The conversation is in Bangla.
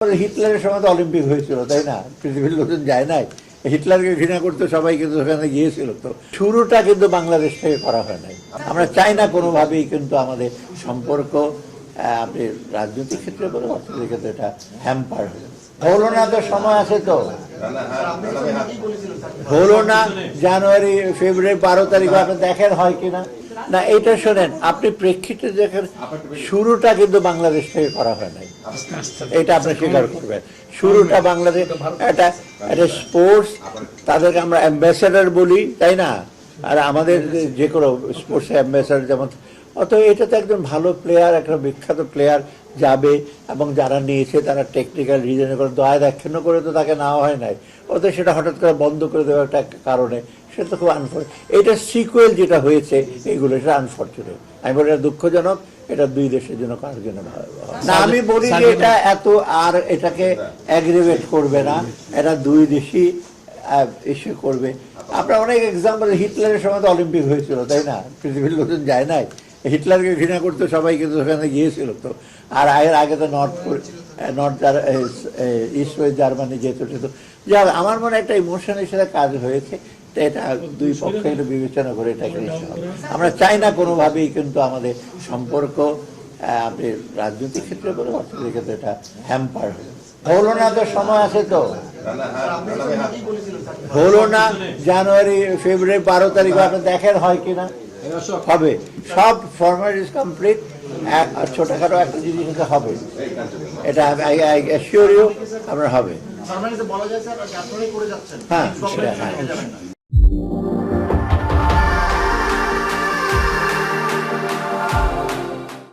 হিটলারের সময় তো অলিম্পিক হয়েছিল, তাই না? পৃথিবীর লোকজন যায় নাই, হিটলারকে ঘৃণা করতে সবাই কিন্তু ওখানে গিয়েছিল। তো শুরুটা কিন্তু বাংলাদেশ থেকে করা হয় নাই। আমরা চাই না কোনোভাবেই কিন্তু আমাদের সম্পর্ক আপনি রাজনৈতিক ক্ষেত্রে বলে অর্থনৈতিক ক্ষেত্রে এটা হ্যাম্পার হলো না। তো সময় আছে, তো হলো না। জানুয়ারি ফেব্রুয়ারি 12 তারিখ আপনি দেখেন হয় কিনা না। এইটা শোনেন, আপনি প্রেক্ষিতে দেখেন শুরুটা কিন্তু বাংলাদেশ থেকে করা হয় নাই, এটা আপনি স্বীকার করবেন। শুরুটা বাংলাদেশ, এটা স্পোর্টস, তাদেরকে আমরা অ্যাম্বাসেডার বলি, তাই না? আর আমাদের যে কোনো স্পোর্টস অ্যাম্বাসেডার যেমন, অত এটা তো একজন ভালো প্লেয়ার, একটা বিখ্যাত প্লেয়ার যাবে, এবং যারা নিয়েছে তারা টেকনিক্যাল রিজনে করে দয়া দাক্ষিণ্য করে তো তাকে নেওয়া হয় নাই। অত সেটা হঠাৎ করে বন্ধ করে দেওয়ার একটা কারণে সেটা তো খুব আনফর্চুনেট। এটা সিকুয়েল যেটা হয়েছে এইগুলো, এটা আনফর্চুনেট। আমি বলি এটা দুঃখজনক, এটা দুই দেশের জন্য কারোর জন্য না। আমি বলি যে এটা এত আর এটাকে অ্যাগ্রিভেট করবে না, এটা দুই দেশই ইস্যু করবে। আপনার অনেক এক্সাম্পল, হিটলারের সময় তো অলিম্পিক হয়েছিল, তাই না? পৃথিবীর লোকজন যায় নাই, হিটলারকে ঘৃণা করতে সবাই কিন্তু ওখানে গিয়েছিল। তো আর এর আগে তো ইস্ট ওয়েস্ট জার্মানি যেহেতু সেতু, যা আমার মনে একটা ইমোশনের সাথে কাজ হয়েছে। এটা দুই পক্ষে একটু বিবেচনা করে এটা করেছে। আমরা চাই না কোনোভাবেই কিন্তু আমাদের সম্পর্ক আপনি রাজনৈতিক ক্ষেত্রে বলে অর্থনৈতিক ক্ষেত্রে এটা হ্যাম্পার হলো না। তো সময় আছে, তো হলো না। জানুয়ারি ফেব্রুয়ারি 12 তারিখ আপনি দেখেন হয় কিনা হবে। সব ফর্মালিটিস কমপ্লিট, ছোটখাটো একটা জিনিস হবে, এটা আই অ্যাসিওর ইউ আপনার হবে। হ্যাঁ।